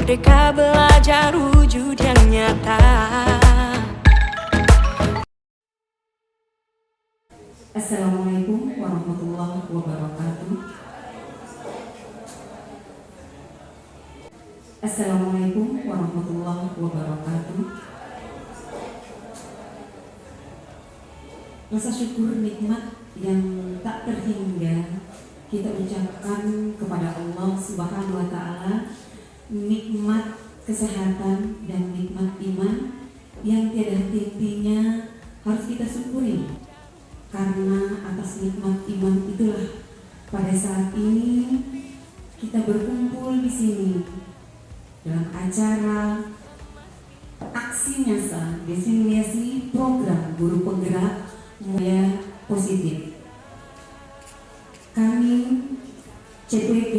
Merdeka belajar wujud yang nyata. Assalamualaikum warahmatullahi wabarakatuh. Assalamualaikum warahmatullahi wabarakatuh. Rasa syukur nikmat yang tak terhingga kita ucapkan kepada Allah Subhanahu wa Ta'ala, nikmat kesehatan dan nikmat iman yang tiada henti-hentinya harus kita syukuri. Karena atas nikmat iman itulah pada saat ini kita berkumpul di sini dalam acara aksi nyasa desimulasi program guru penggerak mulia positif. Kami CPB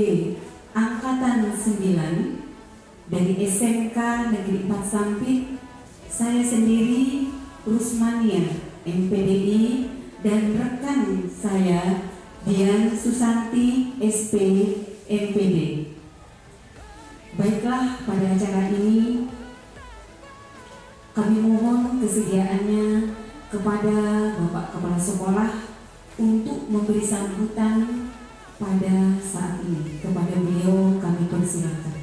Angkatan 9 dari SMK Negeri 4 Sampit, saya sendiri Rusmania MPDI dan rekan saya Dian Susanti SP MPD. Baiklah, pada acara ini kami mohon kesediaannya kepada Bapak Kepala Sekolah untuk memberi sambutan pada saat ini. Kepada beliau kami persilakan.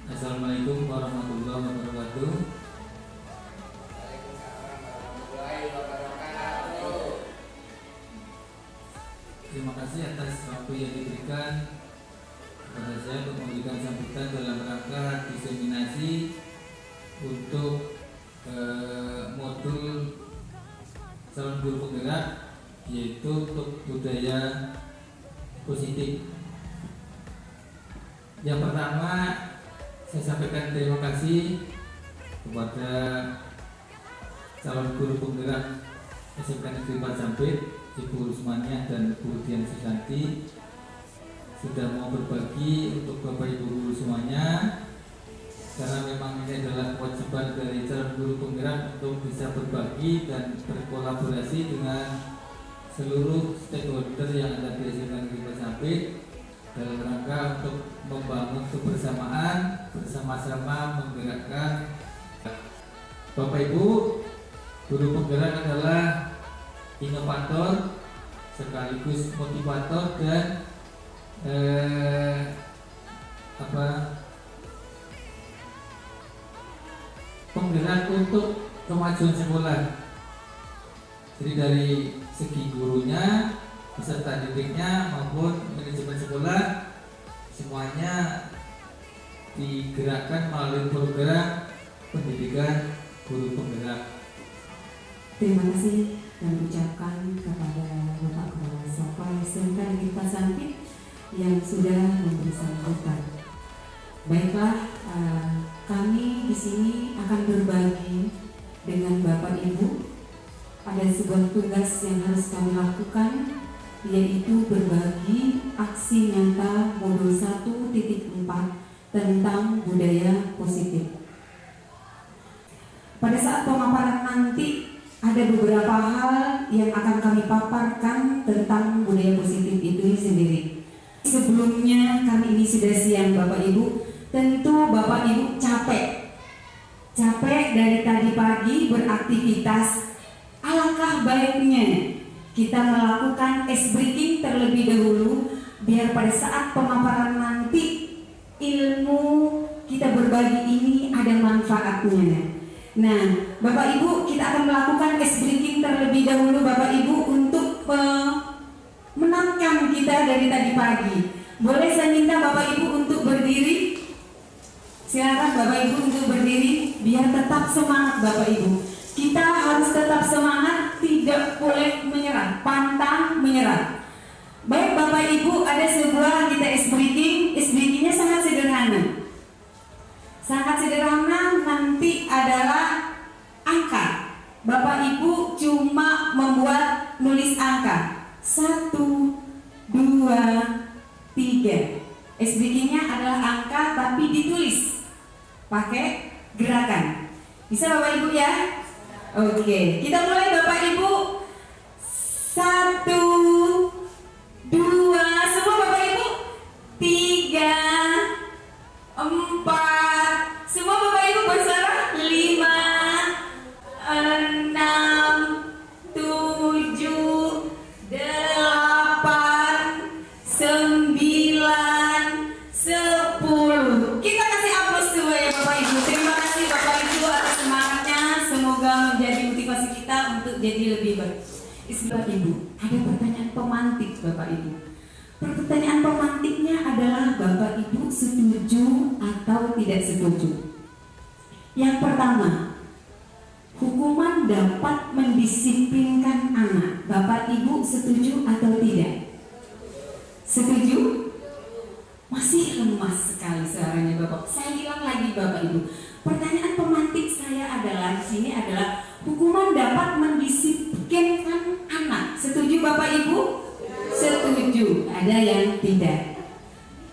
Assalamualaikum warahmatullahi wabarakatuh. Terima kasih atas waktu yang diberikan kepada saya untuk memberikan sambutan dalam rangka diseminasi untuk modul calon guru penggerak, yaitu untuk budaya positif. Yang pertama, saya sampaikan terima kasih kepada calon guru penggerak SMK Negeri 4 Sampit, Ibu Rusmania dan Bu Dian Susanti, sudah mau berbagi untuk Bapak Ibu guru semuanya, karena memang ini adalah kewajiban dari calon guru penggerak untuk bisa berbagi dan berkolaborasi dengan seluruh stakeholder yang ada di SMK Negeri 4 Sampit dalam rangka untuk membangun kebersamaan, bersama-sama menggerakkan. Bapak Ibu guru penggerak adalah inovator sekaligus motivator dan penggerak untuk kemajuan sekolah. Jadi dari segi gurunya, peserta didiknya maupun manajemen sekolah, semuanya digerakkan melalui program pendidikan guru penggerak. Terima kasih dan ucapkan kepada Bapak Kepala Sekolah SMK Negeri 4 Sampit yang sudah memberi sambutan. Baiklah, kami di sini akan berbagi dengan Bapak Ibu. Ada sebuah tugas yang harus kami lakukan, yaitu berbagi aksi nyata modul 1.4 tentang budaya positif. Pada saat pemaparan nanti ada beberapa hal yang akan kami paparkan tentang budaya positif itu sendiri. Sebelumnya kami ini sudah siang Bapak Ibu. Tentu Bapak Ibu capek dari tadi pagi beraktivitas. Alangkah baiknya kita melakukan ice breaking terlebih dahulu, biar pada saat pemaparan nanti ilmu kita berbagi ini ada manfaatnya. Nah, Bapak Ibu, kita akan melakukan ice breaking terlebih dahulu Bapak Ibu untuk menangkan kita dari tadi pagi. Boleh saya minta Bapak Ibu untuk berdiri? Silakan Bapak Ibu untuk berdiri biar tetap semangat Bapak Ibu. Kita harus tetap semangat, tidak boleh menyerah, pantang menyerah. Baik Bapak Ibu, ada sebuah kita ice breaking. Ice breakingnya sangat sederhana. Sangat sederhana, nanti adalah angka. Bapak Ibu cuma membuat nulis angka 1, 2, 3. Ice breakingnya adalah angka tapi ditulis pakai gerakan. Bisa Bapak Ibu ya? Oke, kita mulai Bapak Ibu. 1, 2, semua Bapak Ibu. 3, 4, 4. Semua Bapak Ibu bersuara. 5, 6, 7, 8, 9, 10. Kita kasih aplaus dulu ya Bapak Ibu. Terima kasih Bapak Ibu atas semangatnya. Semoga menjadi motivasi kita untuk jadi lebih baik. Bapak Ibu, ada pertanyaan pemantik Bapak Ibu. Pertanyaan pemantiknya adalah Bapak Ibu setuju atau tidak setuju. Yang pertama, hukuman dapat mendisiplinkan anak. Bapak Ibu setuju atau tidak? Setuju? Masih lemas sekali suaranya Bapak. Saya bilang lagi Bapak Ibu. Pertanyaan pemantik saya adalah di sini adalah hukuman dapat mendisiplinkan anak. Setuju Bapak Ibu? Setuju. Ada yang tidak.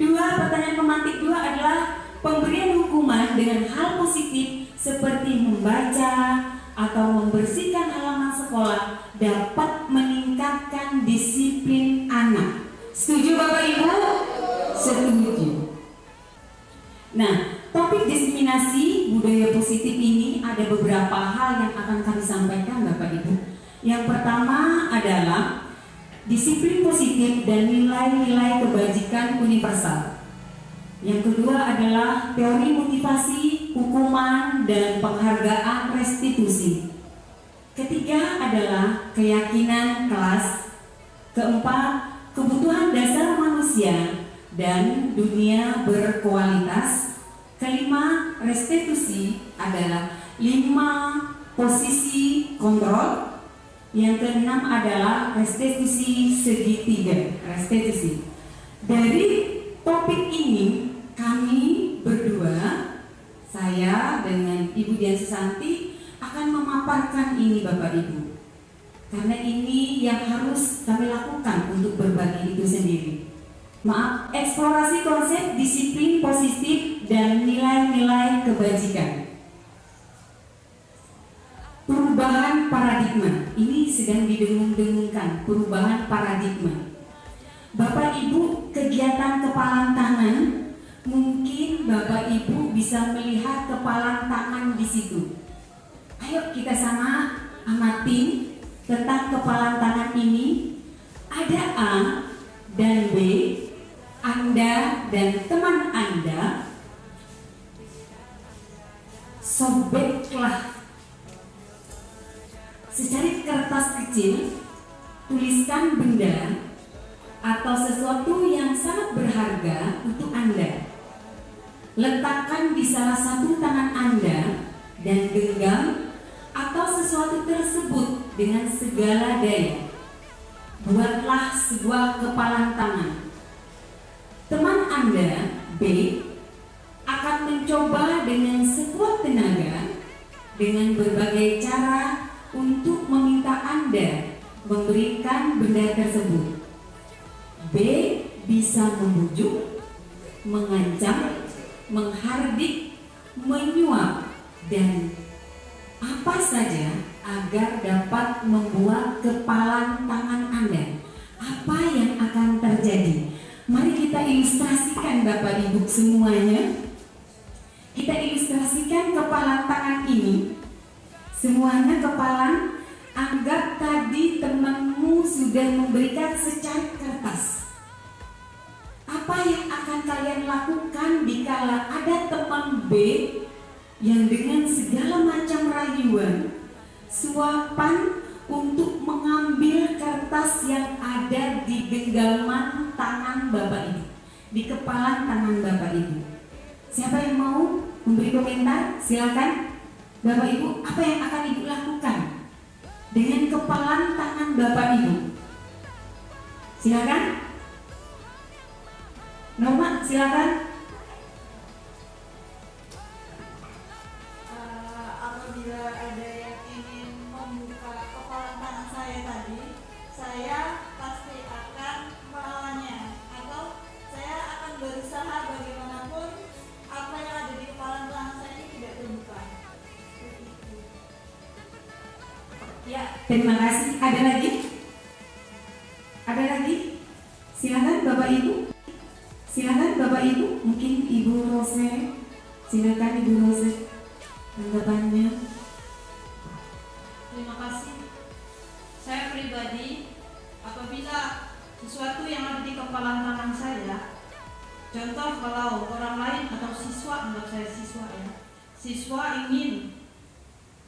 Pertanyaan pemantik 2 adalah pemberian hukuman dengan hal positif seperti membaca atau membersihkan halaman sekolah dapat meningkatkan disiplin anak. Setuju Bapak Ibu? Setuju. Nah, topik diskriminasi budaya positif ini ada beberapa hal yang akan kami sampaikan Bapak Ibu. Yang pertama adalah disiplin positif dan nilai-nilai kebajikan universal. Yang kedua adalah teori motivasi, hukuman, dan penghargaan restitusi. Ketiga adalah keyakinan kelas. Keempat, kebutuhan dasar manusia dan dunia berkualitas. Kelima, restitusi adalah 5 posisi kontrol. Yang keenam adalah restitusi segitiga. Restitusi. Dari topik ini kami berdua, saya dengan Ibu Dian Susanti akan memaparkan ini Bapak Ibu. Karena ini yang harus kami lakukan untuk berbagi itu sendiri. Maaf, eksplorasi konsep disiplin positif dan nilai-nilai kebajikan. Perubahan paradigma, ini sedang didengung-dengungkan, perubahan paradigma. Bapak Ibu, kegiatan kepalan tangan, mungkin Bapak Ibu bisa melihat kepalan tangan di situ. Ayo kita sama amati tentang kepalan tangan ini. Ada A dan B, Anda dan teman Anda sobeklah secari kertas kecil, tuliskan benda atau sesuatu yang sangat berharga untuk Anda. Letakkan di salah satu tangan Anda dan genggam atau sesuatu tersebut dengan segala daya. Buatlah sebuah kepalan tangan. Teman Anda, B, akan mencoba dengan sekuat tenaga dengan berbagai cara untuk meminta Anda memberikan benda tersebut. B bisa membujuk, mengancam, menghardik, menyuap, dan apa saja agar dapat membuat kepalan tangan Anda. Apa yang akan terjadi? Mari kita ilustrasikan Bapak Ibu semuanya. Kita ilustrasikan kepalan tangan ini. Semuanya kepalan. Anggap tadi temanmu sudah memberikan secari kertas. Apa yang akan kalian lakukan dikala ada teman B yang dengan segala macam rayuan, suapan untuk mengambil kertas yang ada di genggaman tangan Bapak Ibu, di kepalan tangan Bapak Ibu? Siapa yang mau memberi komentar? Silakan. Bapak Ibu, apa yang akan Ibu lakukan dengan kepalan tangan Bapak Ibu? Silakan. Norma, silakan. Apabila ada yang ingin membuka kepalan tangan saya tadi, saya pasti akan melawannya, atau saya akan berusaha bagaimanapun apa yang ada di kepalan tangan saya ini tidak terbuka. Ya, terima kasih. Ada lagi? Ada lagi? Silakan Bapak Ibu. Silakan Bapak Ibu. Mungkin Ibu Rose Silakan Ibu Rose, tanggapannya. Terima kasih. Saya pribadi, apabila sesuatu yang ada di kepala tangan saya, contoh kalau orang lain atau siswa, anggap saya siswa ya, siswa ingin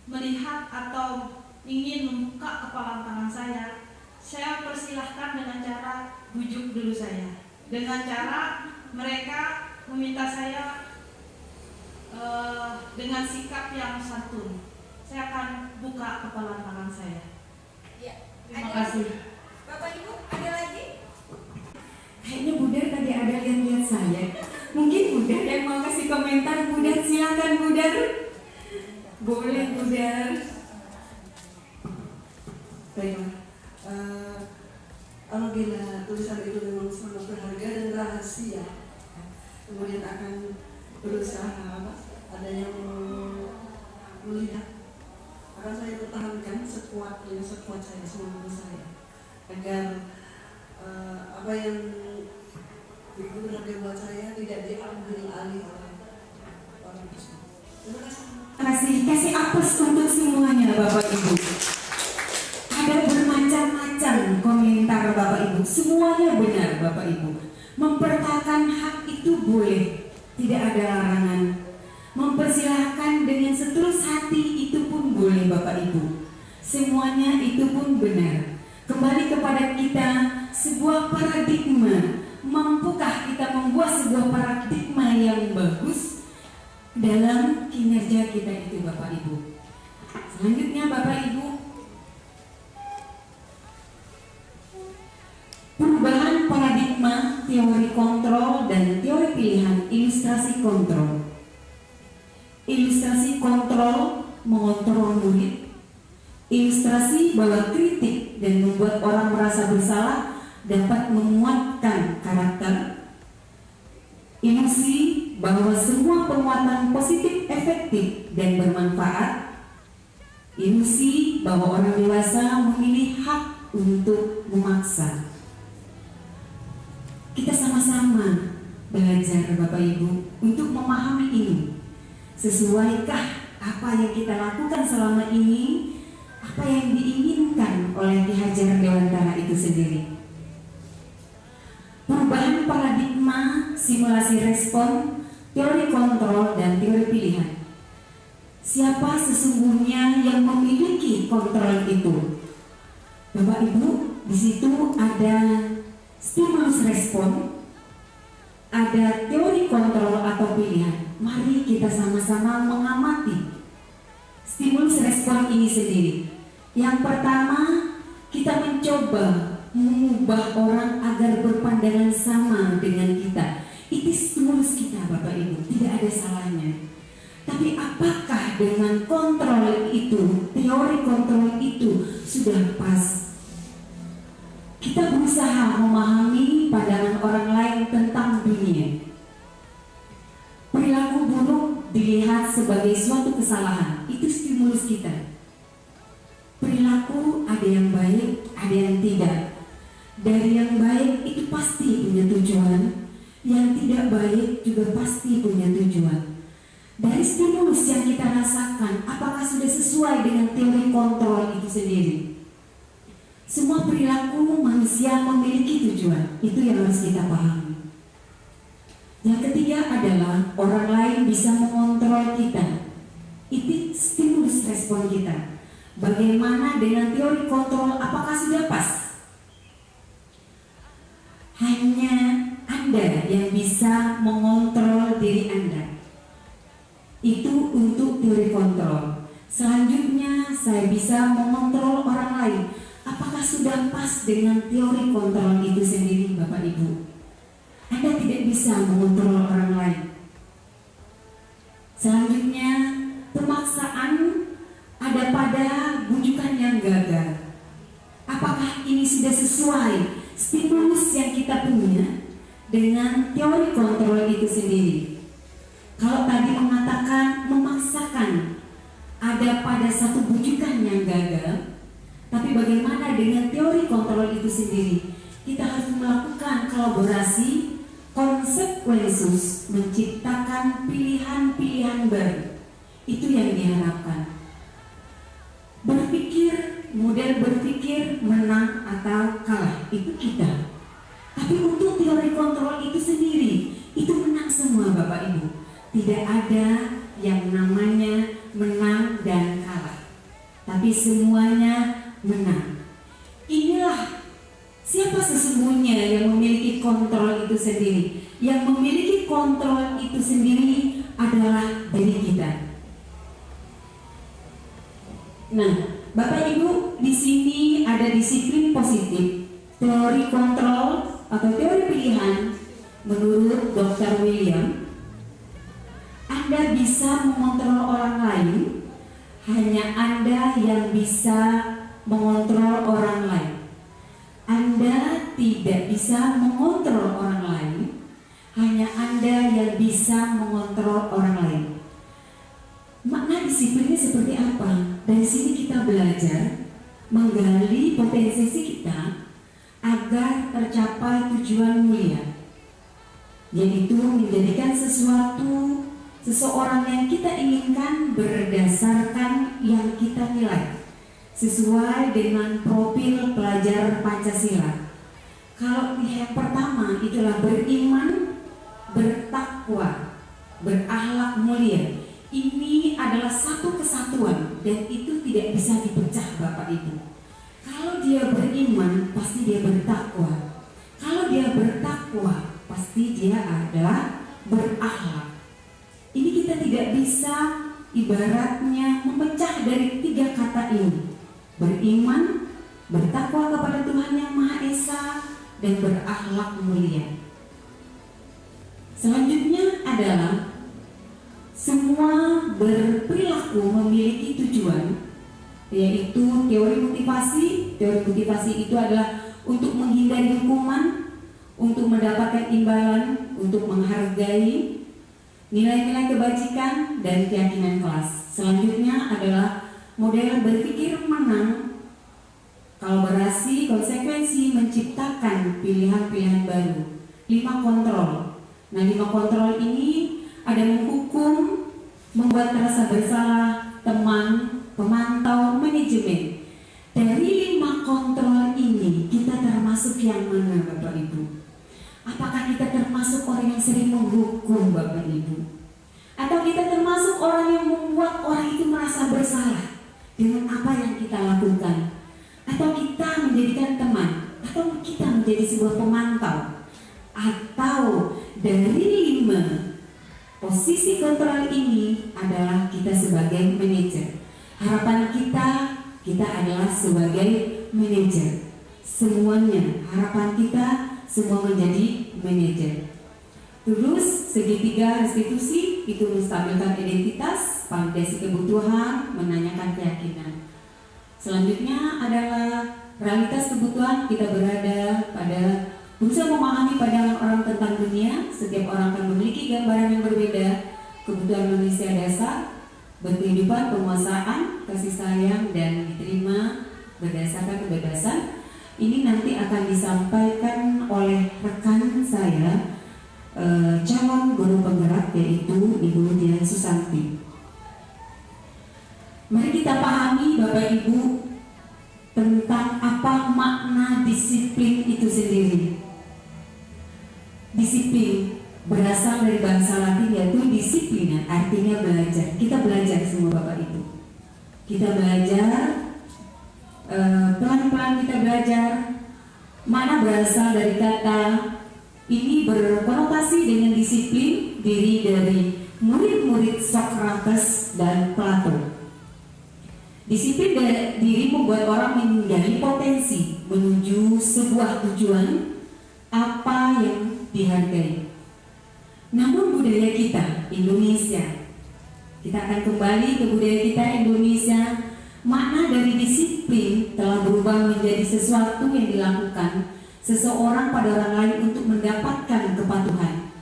melihat atau ingin membuka kepala tangan saya persilahkan dengan cara bujuk dulu saya, dengan cara mereka meminta saya dengan sikap yang santun, saya akan buka kepala tangan saya. Ya. Terima Ada kasih. lagi? Bapak Ibu, ada lagi? Kayaknya Budar tadi ada yang lihat saya. Mungkin Budar yang mau kasih komentar. Budar, silakan Budar. Boleh Budar. Baiklah, apabila tulisan itu memang sangat berharga dan rahasia, kemudian akan berusaha ada yang melihat, akan saya pertahankan sekuat saya, semampu saya, agar apa yang begitu berharga buat saya tidak diambil alih oleh orang tersebut. Terima kasih. Kasih apes untuk semuanya Bapak Ibu. Ada bermacam-macam komentar Bapak Ibu. Semuanya benar Bapak Ibu. Mempertahankan hak itu boleh, tidak ada larangan. Mempersilahkan dengan setulus hati itu pun boleh Bapak Ibu. Semuanya itu pun benar. Kembali kepada kita, sebuah paradigma. Mampukah kita membuat sebuah paradigma yang bagus dalam kinerja kita itu Bapak Ibu. Selanjutnya Bapak Ibu, perubahan paradigma teori kontrol dan teori pilihan ilustrasi kontrol. Ilustrasi kontrol mengontrol murid. Ilustrasi bahwa kritik dan membuat orang merasa bersalah dapat menguatkan karakter. Ilusi bahwa semua penguatan positif efektif dan bermanfaat. Ilusi bahwa orang dewasa memilih hak untuk memaksa. Kita sama-sama belajar Bapak Ibu untuk memahami ini. Sesuaikah apa yang kita lakukan selama ini, apa yang diinginkan oleh Ki Hajar Dewantara itu sendiri? Perubahan paradigma, simulasi respon, teori kontrol, dan teori pilihan. Siapa sesungguhnya yang memiliki kontrol itu? Bapak Ibu, di situ ada stimulus respon, ada teori kontrol atau pilihan. Mari kita sama-sama mengamati stimulus respon ini sendiri. Yang pertama, kita mencoba mengubah orang agar berpandangan sama dengan kita. Itu stimulus kita Bapak Ibu, tidak ada salahnya. Tapi apakah dengan kontrol itu, teori kontrol itu sudah pas? Kita berusaha memahami pandangan orang lain tentang dunia. Perilaku buruk dilihat sebagai suatu kesalahan, itu stimulus kita. Perilaku ada yang baik, ada yang tidak. Dari yang baik itu pasti punya tujuan, yang tidak baik juga pasti punya tujuan. Dari stimulus yang kita rasakan, apakah sudah sesuai dengan teori kontrol itu sendiri? Semua perilaku manusia memiliki tujuan, itu yang harus kita pahami. Yang ketiga adalah orang lain bisa mengontrol kita. Itu stimulus respon kita. Bagaimana dengan teori kontrol, apakah sudah pas? Hanya Anda yang bisa mengontrol diri Anda. Itu untuk teori kontrol. Selanjutnya saya bisa mengontrol orang lain. Apakah sudah pas dengan teori kontrol itu sendiri Bapak Ibu? Anda tidak bisa mengontrol orang lain. Selanjutnya, pemaksaan ada pada bujukan yang gagal. Apakah ini sudah sesuai stimulus yang kita punya dengan teori kontrol itu sendiri? Kalau tadi mengatakan memaksakan ada pada satu bujukan yang gagal, tapi bagaimana dengan teori kontrol itu sendiri? Kita harus melakukan kolaborasi Konsekuensus menciptakan pilihan-pilihan baru. Itu yang diharapkan. Model berpikir menang atau kalah, itu kita. Tapi untuk teori kontrol itu sendiri, itu menang semua Bapak Ibu. Tidak ada yang namanya menang dan kalah, tapi semuanya menang. Inilah siapa sesungguhnya yang memiliki kontrol itu sendiri. Yang memiliki kontrol itu sendiri adalah diri kita. Nah, Bapak Ibu, di sini ada disiplin positif, teori kontrol atau teori pilihan. Menurut Dr. William, Anda bisa mengontrol orang lain, hanya Anda yang bisa mengontrol orang lain. Anda tidak bisa mengontrol orang lain, hanya Anda yang bisa mengontrol orang lain. Makna disiplinnya seperti apa? Dari sini kita belajar menggali potensi kita agar tercapai tujuan mulia, yaitu menjadikan seseorang yang kita inginkan berdasarkan yang kita nilai, sesuai dengan profil pelajar Pancasila. Kalau yang pertama itulah beriman, bertakwa, berakhlak mulia. Ini adalah satu kesatuan dan itu tidak bisa dipecah Bapak Ibu. Kalau dia beriman, pasti dia bertakwa. Kalau dia bertakwa, pasti dia adalah berakhlak. Ini kita tidak bisa ibaratnya memecah dari tiga kata ini. Beriman, bertakwa kepada Tuhan Yang Maha Esa, dan berakhlak mulia. Selanjutnya adalah semua berperilaku memiliki tujuan, yaitu teori motivasi. Teori motivasi itu adalah untuk menghindari hukuman, untuk mendapatkan imbalan, untuk menghargai nilai-nilai kebajikan dan keyakinan kelas. Selanjutnya adalah model berpikir menang, kolaborasi, konsekuensi, menciptakan pilihan-pilihan baru. 5 kontrol. Nah, 5 kontrol ini ada menghukum, membuat rasa bersalah, teman, pemantau, manajemen. Dari 5 kontrol ini kita termasuk yang mana Bapak Ibu? Apakah kita termasuk orang yang sering menghukum Bapak Ibu? Atau kita termasuk orang yang membuat orang itu merasa bersalah dengan apa yang kita lakukan? Atau kita menjadikan teman? Atau kita menjadi sebuah pemantau? Atau dari 5 posisi kontrol ini adalah kita sebagai manajer. Harapan kita adalah sebagai manajer. Semuanya, harapan kita semua menjadi manajer. Terus segitiga restitusi itu menstabilkan identitas, validasi kebutuhan, menanyakan keyakinan. Selanjutnya adalah realitas kebutuhan. Kita berada pada berusaha memahami pandangan orang tentang dunia. Setiap orang akan memiliki gambaran yang berbeda. Kebutuhan manusia dasar, berkehidupan, penguasaan, kasih sayang, dan diterima berdasarkan kebebasan. Ini nanti akan disampaikan oleh rekan saya, calon guru penggerak, yaitu Ibu Dian Susanti. Mari kita pahami Bapak Ibu tentang apa makna disiplin itu sendiri. Disiplin berasal dari bahasa Latin yaitu disiplina, artinya belajar. Kita belajar semua Bapak Ibu. Kita belajar, pelan-pelan kita belajar. Mana berasal dari kata ini berkonotasi dengan disiplin, diri dari murid-murid Socrates dan Plato. Disiplin diri membuat orang menggali potensi menuju sebuah tujuan apa yang dihargai. Namun budaya kita Indonesia, kita akan kembali ke budaya kita Indonesia. Makna dari disiplin telah berubah menjadi sesuatu yang dilakukan seseorang pada orang lain untuk mendapatkan kepatuhan.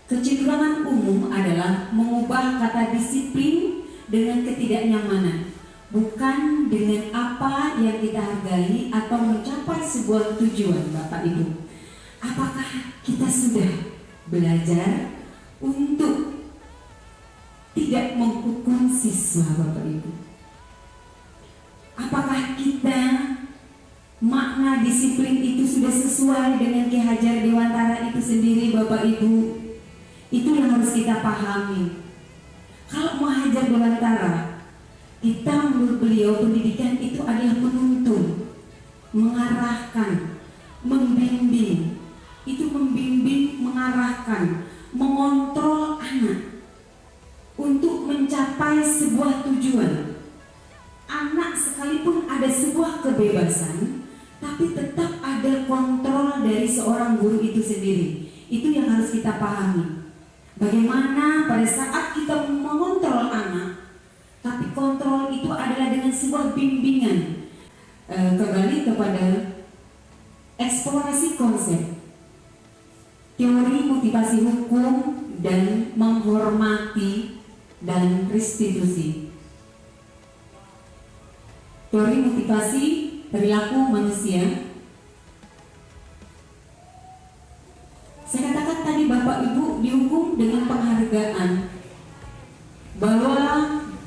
Kecenderungan umum adalah mengubah kata disiplin dengan ketidaknyamanan, bukan dengan apa yang kita hargai atau mencapai sebuah tujuan. Bapak Ibu, apakah kita sudah belajar untuk tidak menghukum siswa, Bapak Ibu. Apakah kita makna disiplin itu sudah sesuai dengan Ki Hajar Dewantara itu sendiri, Bapak Ibu? Itu yang harus kita pahami. Kalau Hajar Dewantara, kita menurut beliau pendidikan itu adalah menuntun, mengarahkan, membimbing. Itu membimbing, mengarahkan, mengontrol anak untuk mencapai sebuah tujuan. Anak sekalipun ada sebuah kebebasan, tapi tetap ada kontrol dari seorang guru itu sendiri. Itu yang harus kita pahami. Bagaimana pada saat kita mengontrol anak, tapi kontrol itu adalah dengan sebuah bimbingan. Kembali kepada eksplorasi konsep, teori motivasi hukum dan menghormati dan restitusi. Teori motivasi perilaku manusia. Saya katakan tadi Bapak Ibu dihukum dengan penghargaan, bahwa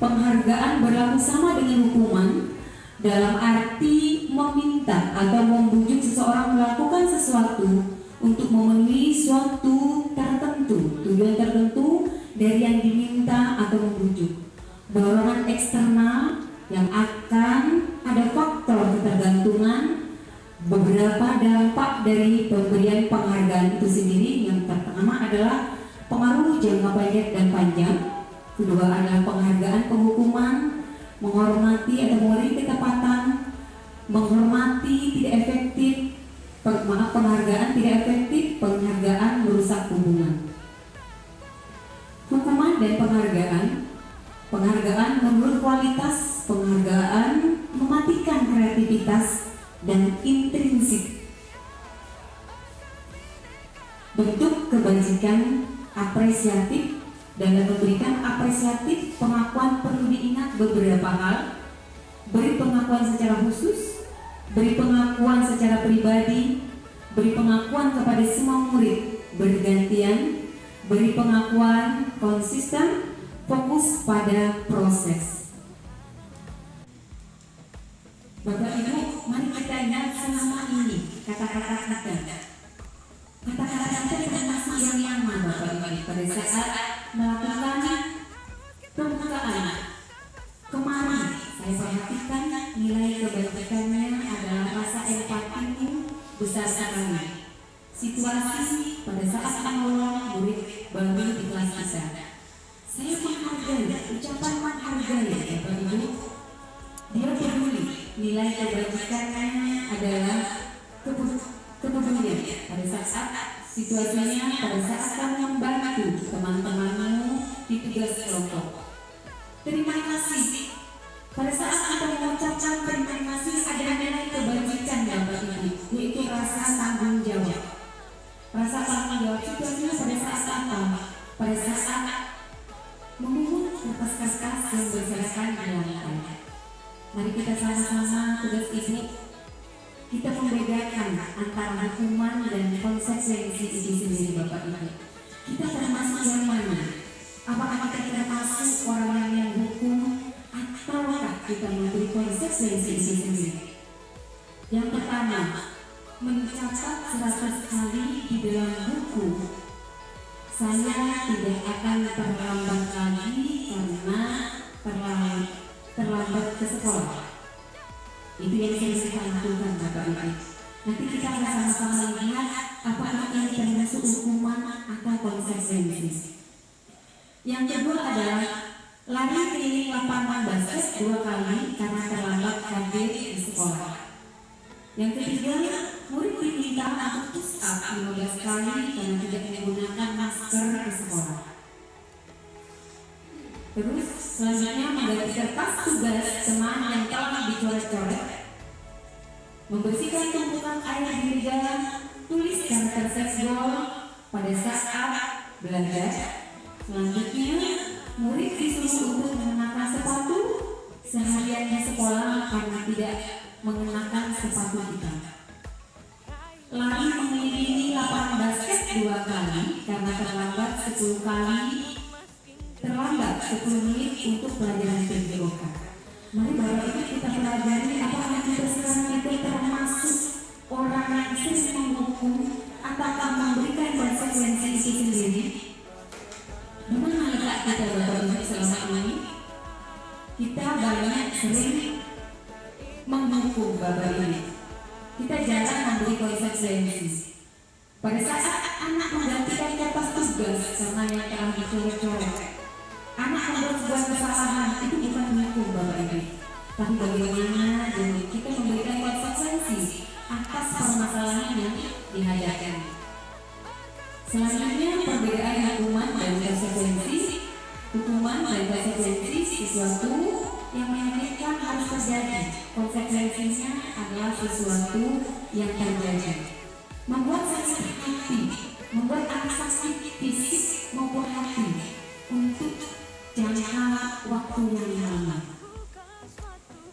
penghargaan berlaku sama dengan hukuman dalam arti meminta atau membujuk seseorang melakukan sesuatu untuk memenuhi suatu tertentu, tujuan tertentu dari yang diminta atau membujuk. Dorongan eksternal yang akan ada faktor ketergantungan. Beberapa dampak dari pemberian penghargaan itu sendiri, yang pertama adalah pengaruh jangka pendek dan panjang. Kedua adalah penghargaan penghukuman, menghormati atau memberi ketepatan, menghormati tidak efektif, penghargaan tidak efektif, penghargaan merusak hubungan. Hukuman dan penghargaan. Penghargaan menurut kualitas, penghargaan mematikan kreativitas dan intrinsik. Bentuk kebajikan apresiatif. Dalam memberikan apresiatif, pengakuan perlu diingat beberapa hal. Beri pengakuan secara khusus, beri pengakuan secara pribadi, beri pengakuan kepada semua murid bergantian, beri pengakuan konsisten, fokus pada proses. Bapak Ibu, mari kita ingat selama ini kata-kata kita. Kata-kata kita termasuk yang nyaman, Bapak Ibu, pada saat melakukan pembukaan. Kemarin saya perhatikan nilai kebajikannya adalah rasa empatimu besar sekali. Situasi pada saat mengelola murid baru di kelas kita, saya menghargai ucapan menghargai, Bapak Ibu. Dia peduli. Nilai kebajikannya adalah kepedulian pada saat situasinya, pada saat kamu membantu teman-temanmu di tugas kelompok. Terima kasih. Pada saat kita mengucapkan terima kasih, ada nilai kebajikan, Bapak Ibu, yaitu rasa tanggung jawab. Rasa tanggung jawab situasinya pada saat apa? Pada saat memungut kertas-kertas yang berserakan di lantai. Mari kita sama-sama tugas Ibu, kita membedakan antara hukuman dan konsekuensi itu sendiri, Bapak Ibu. Kita termasuk yang mana? Apakah kita termasuk orang yang hukum, ataukah kita memberi konsekuensi itu sendiri? Yang pertama, mencatat 100 kali di dalam buku, saya tidak akan terlambat lagi karena terlambat ke sekolah. Itu yang saya lakukan, Bapak Ibu. Nanti kita akan sama-sama lihat apakah ini termasuk hukuman atau konsekuensi. Yang kedua adalah lari keliling lapangan basket 2 kali karena terlambat hadir di sekolah. Yang ketiga, murid diminta untuk push up 15 kali karena tidak menggunakan masker ke sekolah. Terus selanjutnya mengganti kertas tugas teman yang telah dicoret-coret, membersihkan tumpukan air di meja, tulis karakter seksual pada saat belajar. Selanjutnya, murid disuruh untuk mengenakan sepatu seharian di sekolah karena tidak mengenakan sepatu hitam. lari mengelilingi lapangan basket 2 kali karena terlambat 10 kali, terlambat 10 menit untuk pelajaran PJOK. Mari Bapak Ibu kita pelajari apakah kita sekarang itu termasuk orang yang sering menghukum atau memberikan konsekuensi itu sendiri. Di mana letak kita Bapak Ibu selama ini? Kita banyak sering menghukum Bapak Ibu. Kita jarang memberi konsekuensi. Pada saat anak menggantikan kertas tugas karena yang telah dicoret-coret, anak membuat sebuah kesalahan, itu bukan hukum Bapak Ibu, tapi bagaimana kita memberikan konsekuensi atas permasalahan yang dihadapi. Selanjutnya perbedaan hukuman dan konsekuensi. Hukuman dan konsekuensi sesuatu yang menyakitkan harus terjadi. Konsekuensinya adalah sesuatu yang terjadi. Membuat sakit hati, membuat anak sakit fisik maupun hati untuk jangka waktu yang lama.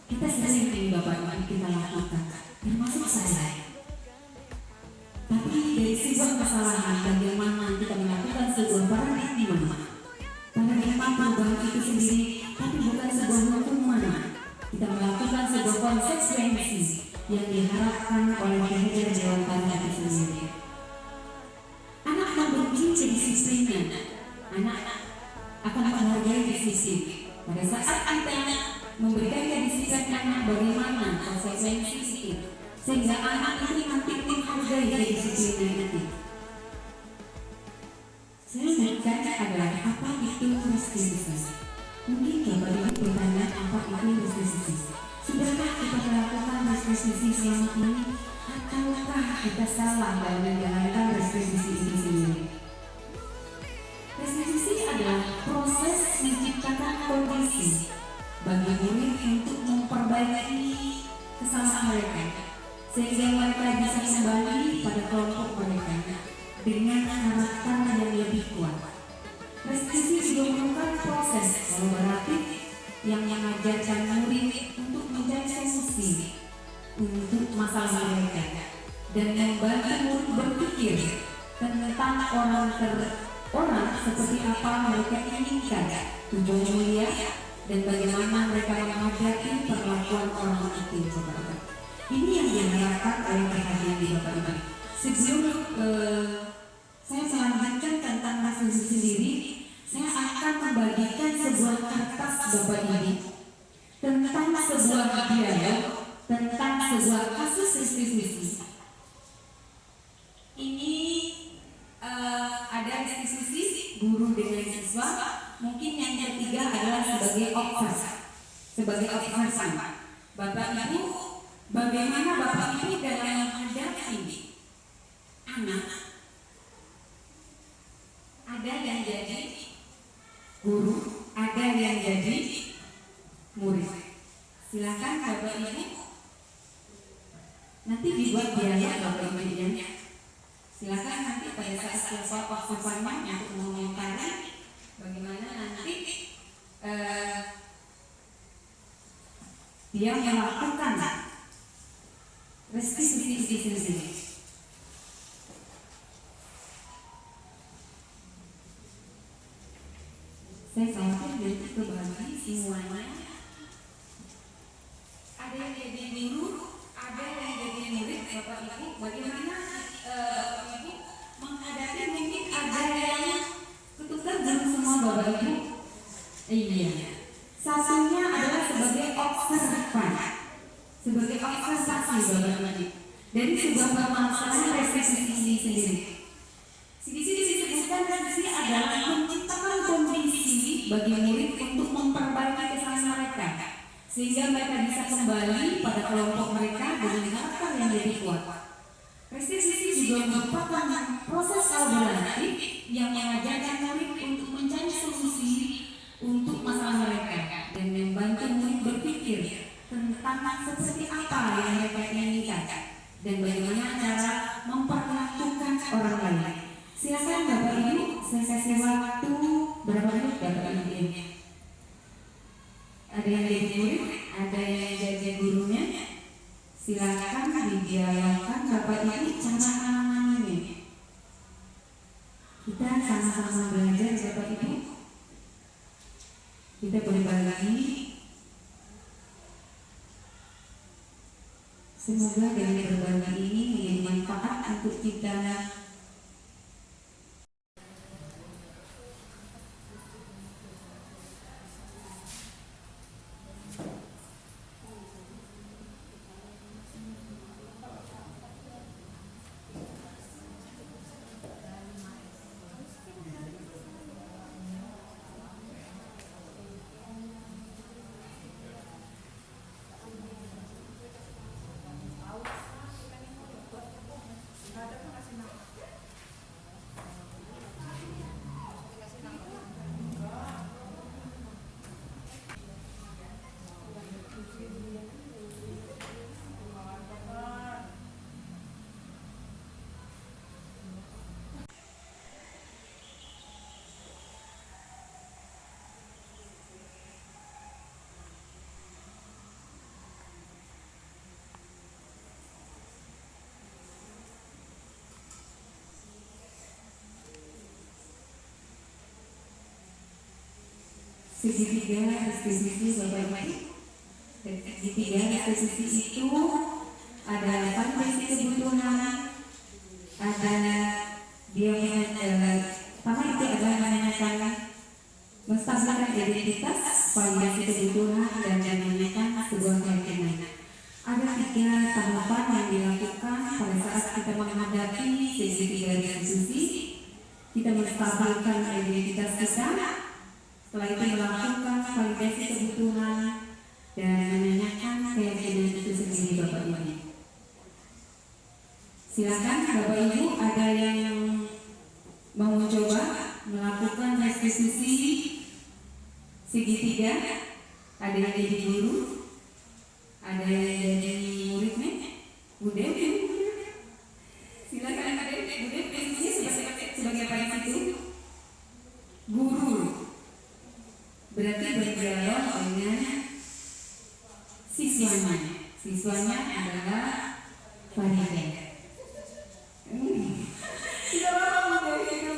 Kita sering nih Bapak Ibu kita lakukan, termasuk saya. Tapi dari sebuah kesalahan bagaimana kita melakukan sebuah paradigma perubahan itu sendiri, tapi bukan sebuah hukuman. Kita melakukan sebuah konsekuensi yang diharapkan oleh kehadiran Dewan Tanah itu sendiri. Anak membenci kedisiplinan, anak akan menghargai disiplin. Pada saat kita memberikan kedisiplinan anak, bagaimana konsekuensi itu sehingga anak itu nanti menghargai kedisiplinan itu. Selanjutnya adalah apa itu restitusi. Mungkin Bapak Ibu bertanya apa itu restitusi. Sudahkah kita melakukan restitusi selama ini, ataukah kita salah dalam menjalankan restitusi itu sendiri? Restitusi adalah proses menciptakan kondisi bagi murid untuk memperbaiki kesalahan mereka, sehingga mereka bisa kembali pada kelompok mereka dengan karakter yang lebih kuat. Restitusi juga merupakan proses kolaboratif yang mengajarkan murid untuk mencari solusi untuk masalah mereka dan membantu murid berpikir tentang orang seperti apa mereka inginkan, tujuan mulia, dan bagaimana mereka menghadapi perlakuan orang itu. Ini yang diharapkan oleh kehadiran di Bapak Ibu. Sebelum saya melanjutkan tentang restitusi sendiri, saya akan membagikan sebuah kertas Bapak Ibu tentang sebuah dialog, tentang sebuah kasus restitusi. Ini ada restitusi guru dengan siswa. Mungkin yang ketiga adalah sebagai observer. Bapak Ibu, bagaimana Bapak Ibu dalam menghadapi anak? Ada yang jadi guru, ada yang jadi murid. Silakan Bapak Ibu, nanti dibuat dialog Bapak Ibu ya. Silakan nanti pada saat siapa observannya untuk mengomentari bagaimana nanti dia melakukan restitusi itu sendiri. Saya khawatir nanti kebagi semuanya. Ada yang jadi guru, ada yang jadi murid. Bapak Ibu, bagaimana Bapak Ibu menghadapi mungkin ada yang ketukar belum semua Bapak Ibu? Iya. Satunya adalah sebagai observan, sebagai observasi Bapak Ibu dari sebuah permasalahan restitusi ini sendiri. Di sini disebutkan restitusi adalah menciptakan kondisi bagi murid untuk memperbaiki kesalahan mereka, sehingga mereka bisa kembali pada kelompok mereka dengan karakter yang lebih kuat. Restitusi juga merupakan proses kolaboratif yang mengajarkan murid untuk mencari solusi untuk masalah mereka dan membantu murid berpikir tentang seperti apa yang mereka inginkan dan bagaimana cara memperlakukan orang lain. Silakan Bapak Ibu, saya kasih waktu berapa menit Bapak Ibu? Ada yang jadi murid, ada yang jadi gurunya. Silakan didialogkan Bapak Ibu cara menanganinya. Kita sama-sama belajar Bapak Ibu. Kita berbagi. Semoga dengan berbagi ini menjadi manfaat untuk kita. Segitiga restitusi Bapak Ibu. Segitiga restitusi itu ada basic kebutuhan, ada dia pertama itu adalah menanyakan menstabilkan identitas, validasi kebutuhan, dan menanyakan sebuah keyakinan. Ada 3 tahapan yang dilakukan pada saat kita menghadapi segitiga restitusi. Kita menstabilkan identitas kita. Setelah itu melakukan validasi kebutuhan dan menanyakan keyakinan itu sendiri Bapak Ibu. Silakan Bapak Ibu, ada yang mau mencoba melakukan restitusi segitiga? Ada yang jadi guru? Ada yang jadi muridnya? Bude? Silakan Bude, posisinya sebagai apa itu? Guru. Berarti berdialog dengan siswanya. Siswanya adalah Farida. Tidak apa-apa itu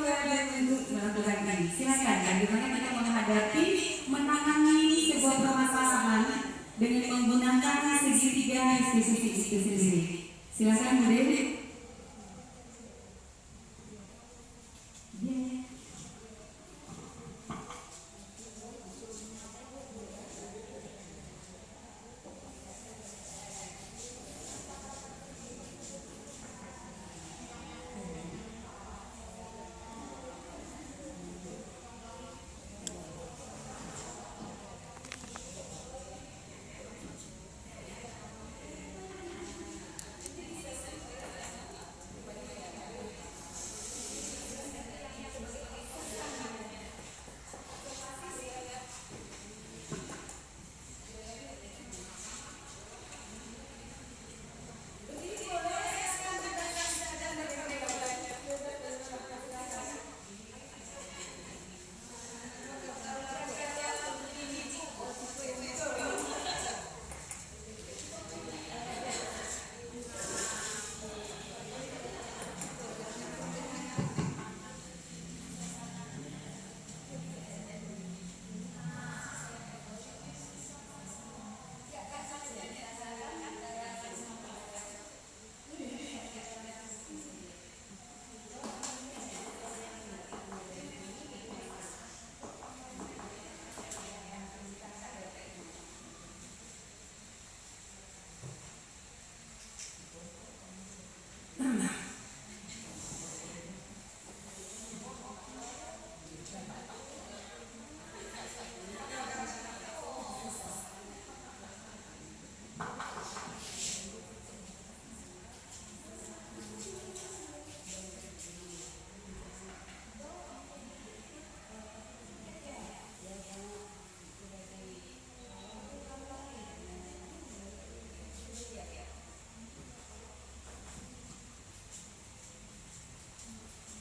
untuk melakukan ini. Silakan. Bagaimana kita menghadapi, menangani sebuah permasalahan dengan menggunakan segitiga restitusi itu sendiri. Silakan Bude.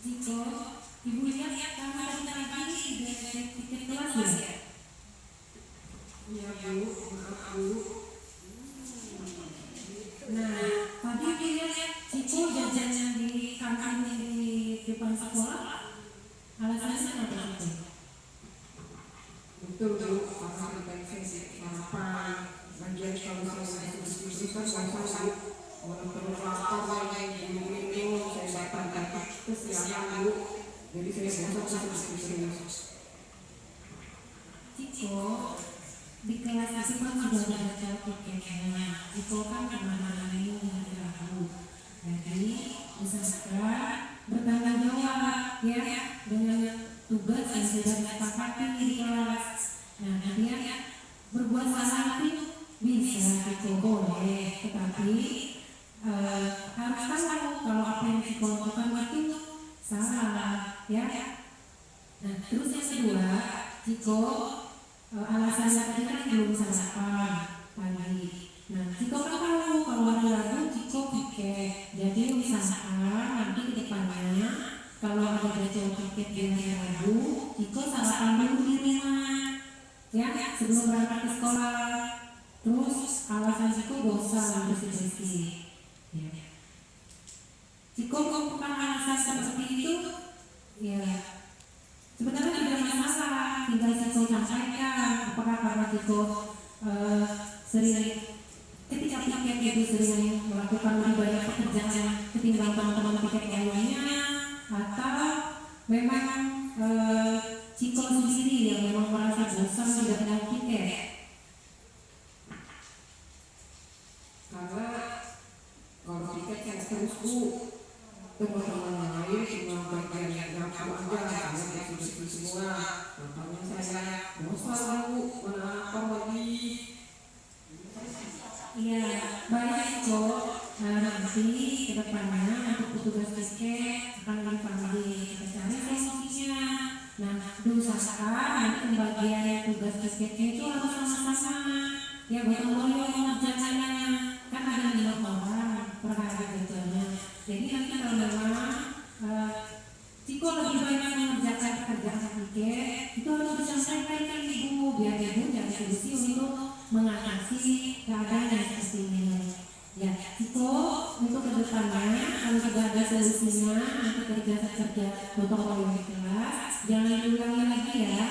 Jika Ibu lihat kamar tadi dengan tiket kelas ya? Iya Bu, maaf Bu. Nah, tadi sarapan. Bagian kalau saya diskusi kan saya orang terus lapar lagi minum saya datang kesiangan Bu. Jadi saya bosan diskusi. Ciko di kelas itu kan sudah ada tiketnya. Ciko kan kemana-mana ini ragu. Jadi usahakan bertanggung jawab ya dengan tugas yang sudah disepakati di kelas. Nah nanti berbuat salah itu bisa Ciko boleh, tetapi harus tahu kalau apa yang Ciko lakukan itu salah ya. Nah terus yang kedua, Ciko alasannya tadi kan belum sarapan pagi. Nah Ciko kan tahu kalau ragu Ciko piket. Jadi usahakan nanti ke depannya kalau ada jadwal piket di hari Rabu, Ciko sarapan dulu di rumah ya sebelum berangkat ke sekolah. Terus alasan Ciko bosan bersih-bersih ya. Ciko bukan alasan seperti itu ya, sebenarnya tidak masalah, tinggal Ciko sampaikan apakah karena Ciko sering ketika piket itu sering melakukan lebih banyak pekerjaan ketimbang teman-teman piket lainnya, atau memang Ciko sendiri yang memang merasa bosan tidak dengan piket. Karena kalau piket kan terus Bu, teman-teman lain cuma bagian nyapu aja, saya bersih semua. Makanya saya bosan Bu, mana lagi. Iya, baik kok. Nanti ke depannya untuk petugas piket akan dipanggil, kita cari solusinya. Nah, usahakan nanti pembagian tugas piketnya itu harus sama-sama. Ya, gotong royong mengerjakannya. Kan ada 5 orang per hari kerjanya. Jadi nanti kalau memang Ciko lebih banyak mengerjakan pekerjaan piket, itu harus disampaikan ke Ibu biar Ibu cari solusi untuk mengatasi keadaan yang seperti ini. Ya, Ciko untuk kedepannya kalau sudah ada solusinya nanti kerja gotong royong di kelas, jangan diulangi lagi ya.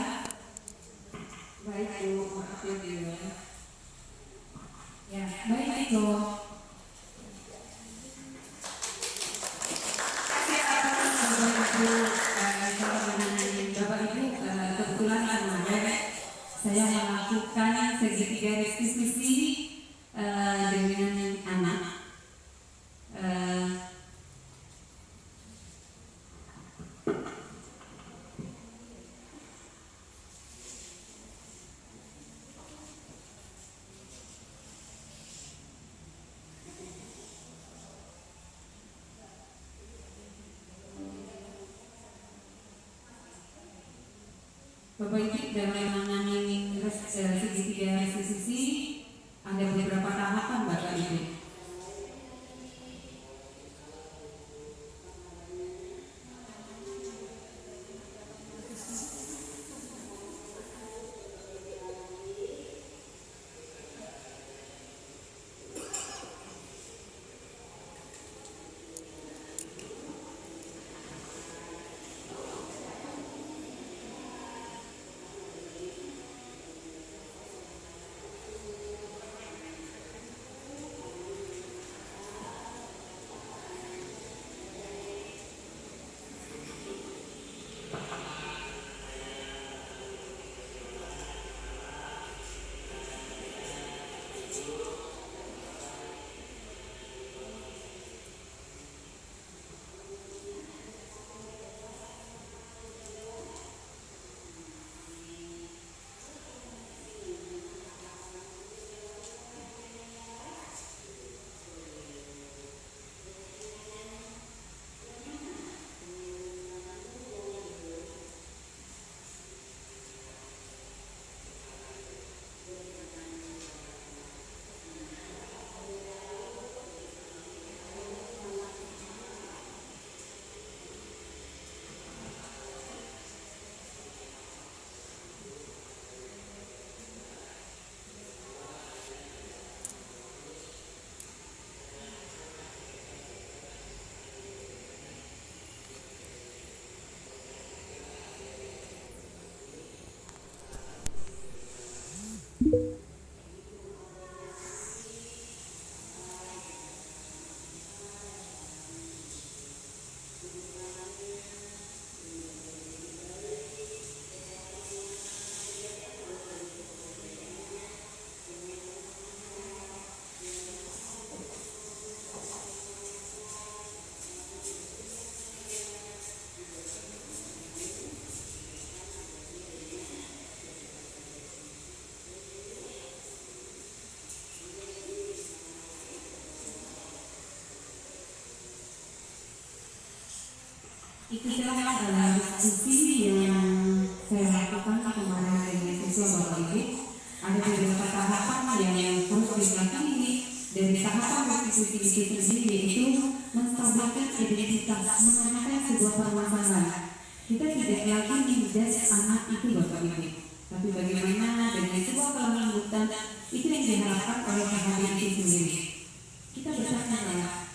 Baik Bu, maaf ya Bu. Ya, baik Ciko. Bapak Ibu, kebetulan kemarin saya melakukan segitiga restitusi dengan anak. Bapak Ibu dalam menangani segitiga restitusi ada beberapa tahapan Bapak Ibu. Itu adalah diskusi yang saya lakukan kemarin dengan siswa Bapak Ibu. Ada beberapa tahapan yang harus dilalui dari tahapan diskusi itu sendiri, yaitu menstabilkan identitas, mengenai sebuah permasalahan. Kita tidak lagi menjudge anak itu Bapak Ibu, tapi bagaimana dengan sebuah kelembutan itu yang diharapkan oleh KHB itu sendiri. Kita bertanya,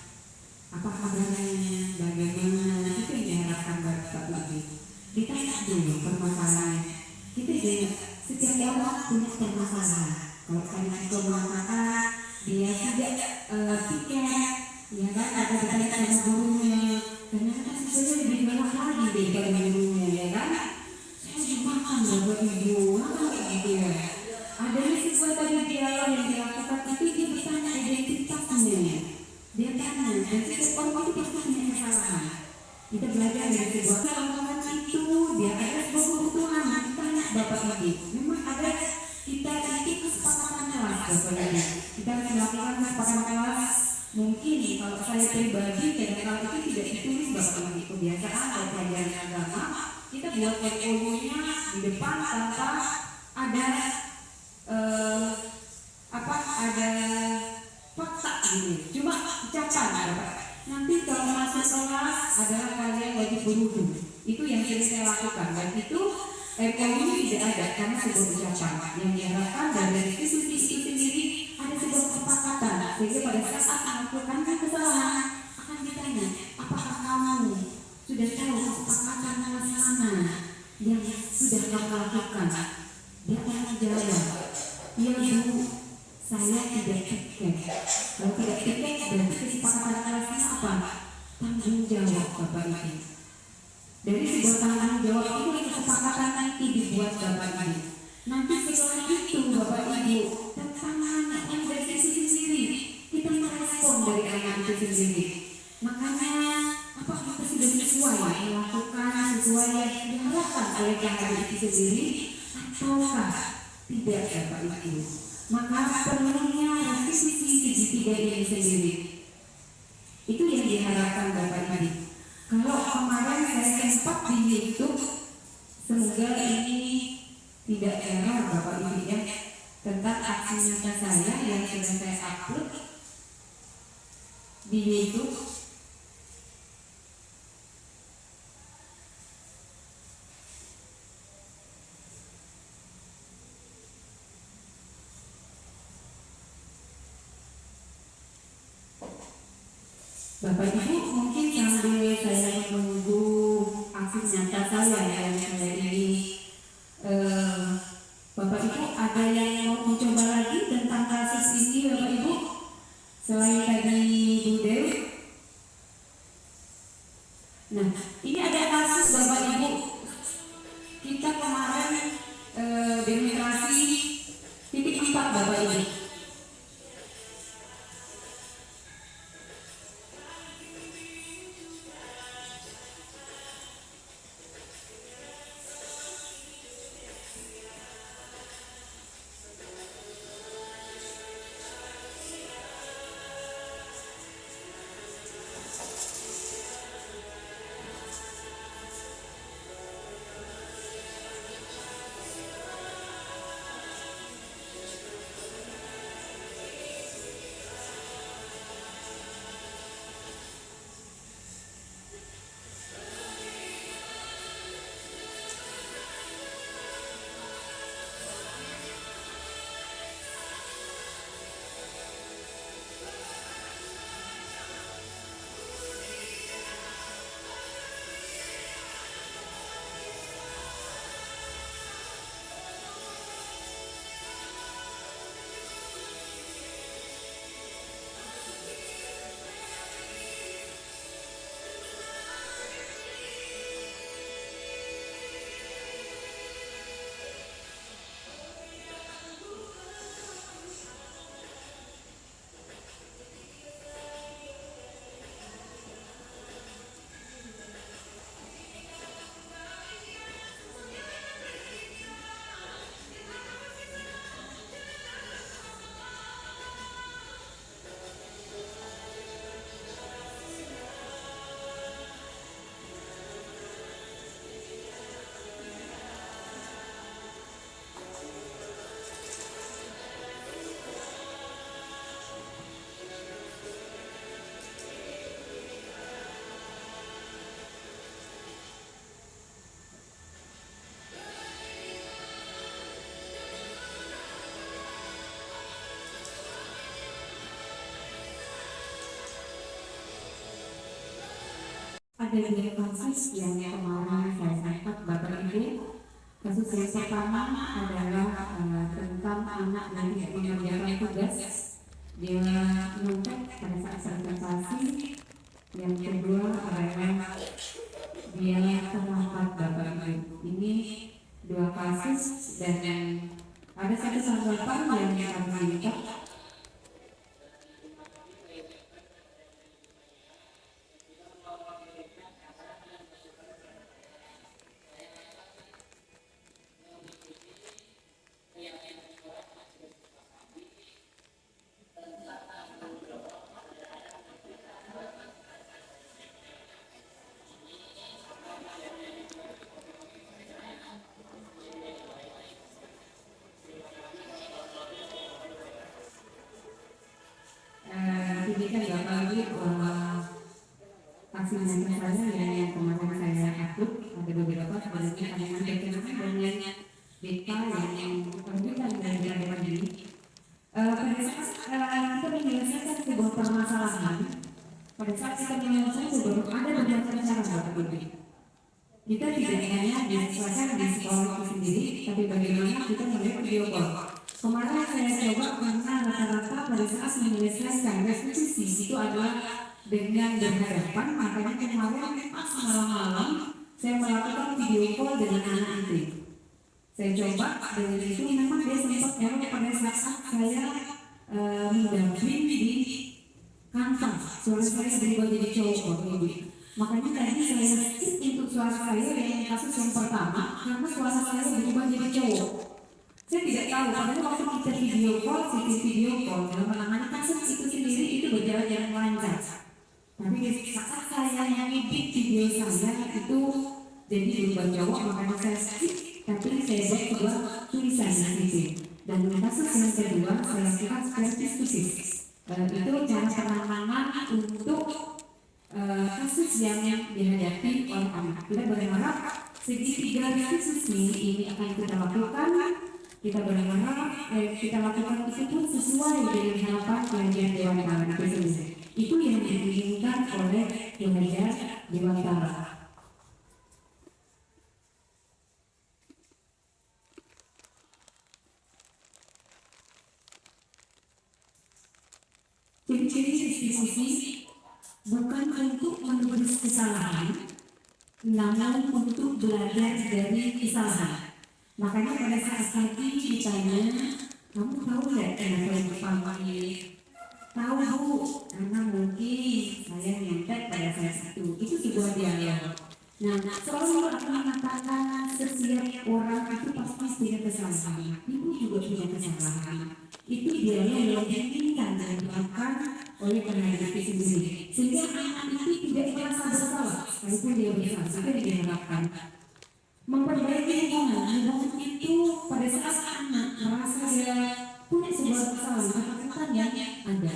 apa kabarnya, bagaimana, itu yang diharapkan Bapak Ibu. Ditanya dulu permasalahannya. Kita juga setiap orang punya permasalahan. Kalau tadi itu mengatakan dia tidak tiket, ya kan, ada ditanya sama gurunya, ternyata siswanya lebih banyak lagi daripada gurunya, ya kan. Saya dimakan Bapak Ibu, apa gitu ya. Ada siswa tadi dialog yang dilakukan itu dia bertanya identitasnya. Dia tanya, dan setiap orang itu pasti punya kesalahan. Kita belajar dari sebuah kelemahan itu, dia ada sebuah kebutuhan. Kita tanya Bapak Ibu, memang ada kita itu kesepakatan kelas Bapak Ibu. Kita harus melakukan kesepakatan kelas. Mungkin kalau saya pribadi, kadang-kadang itu tidak ditulis Bapak Ibu. Kebiasaan atau pelajaran agama, kita buat ROU-nya di depan tanpa ada ada fakta gitu. Cuma ucapan Bapak. Nanti kalau masuk kelas adalah kalian wajib berwudu. Itu yang saya lakukan, dan itu ROU tidak ada karena sebuah ucapan. Yang diharapkan dari diskusi itu sendiri ada sebuah kesepakatan, sehingga pada saat melakukan kesalahan akan ditanya, apakah kamu sudah tahu kesepakatan kelas mana yang sudah kamu lakukan? Dia akan menjawab, iya Bu, saya tidak tiket. Kalau tidak tiket, berarti kesepakatan kelasnya apa? Tanggung jawab Bapak Ibu. Dari sebuah tanggung jawab itu kesepakatan nanti dibuat Bapak Ibu. Nanti setelah itu Bapak Ibu tantangan yang dari sisi sendiri kita merespon dari anak itu sendiri. Makanya apa kita sudah sesuai melakukan sesuai yang diharapkan oleh KHB itu sendiri ataukah tidak Bapak Ibu? Maka perlunya revisi segitiga ini sendiri. Itu yang diharapkan Bapak Ibu. Kalau kemarin saya sempat di YouTube, semoga ini tidak error Bapak Ibu ya, tentang aksi nyata saya yang sudah saya upload di YouTube. Bapak Ibu mungkin sambil saya menunggu aksi nyata saya yang saya ini, Bapak Ibu ada yang mau mencoba lagi tentang kasus ini Bapak Ibu selain tadi Bu Dewi? Nah, ini ada kasus Bapak Ibu, kita kemarin demonstrasi titik 4 Bapak Ibu. ada dua kasus yang kemarin saya angkat Bapak Ibu. Kasus yang pertama adalah tentang anak yang tidak mengerjakan tugas, dia nyontek pada saat presentasi. Yang kedua adalah dia terlambat Bapak Ibu. Ini dua kasus dan ada satu tanggapan yang kami minta. Demikian Bapak Ibu aksi nyata saya yang kemarin saya upload ada beberapa sebenarnya pandangan berkenaan dengan beta yang terbitan dari daerah ini. Pada saat kita menyelesaikan sebuah permasalahan, pada saat kita menyelesaikan sebuah ada beberapa cara Bapak Ibu. Kita tidak hanya diselesaikan di sekolah itu sendiri, tapi bagaimana kita melihat video call. Kemarin saya coba karena rata-rata pada saat menyelesaikan restitusi itu adalah dengan berhadapan, makanya kemarin pas malam-malam saya melakukan video call dengan anak itu. Saya coba dengan itu memang dia sempat error pada saat saya mendamping di kantor. Suara saya berubah jadi cowok Ibu. Makanya tadi saya skip untuk suara saya yang kasus yang pertama karena suara saya berubah jadi cowok. Saya tidak tahu, padahal waktu kita video call, dalam menangani kasus itu sendiri itu berjalan dengan lancar. Tapi di saat saya mengedit video saya itu jadi berubah cowok, makanya saya skip. Tapi saya buat sebuah tulisan di situ. Dan kasus yang kedua saya kira vertistusis. Itu cara penanganan untuk kasus yang dihadapi oleh anak. Kita berharap segitiga restitusi ini akan kita lakukan. Kita berharap kita lakukan itu pun sesuai dengan harapan kajian Dewan Tara itu sendiri. Itu yang diinginkan oleh kajian Dewan Tara. Ciri-ciri restitusi bukan untuk menulis kesalahan, namun untuk belajar dari kesalahan. Makanya pada saat tadi ditanya, kamu tahu nggak kenapa dipanggil? Tahu Bu, karena mungkin saya nyontek pada saat itu sebuah dialog. Nah, selalu akan mengatakan setiap orang itu pasti punya kesalahan. Ibu juga punya kesalahan. Itu dialog yang diinginkan dan dilakukan oleh pendidik itu sendiri. Sehingga anak itu tidak merasa bersalah, sekalipun dia bersalah. Itu yang diharapkan. Memperbaiki hubungan itu pada saat anak merasa dia punya sebuah kesalahan yang ada.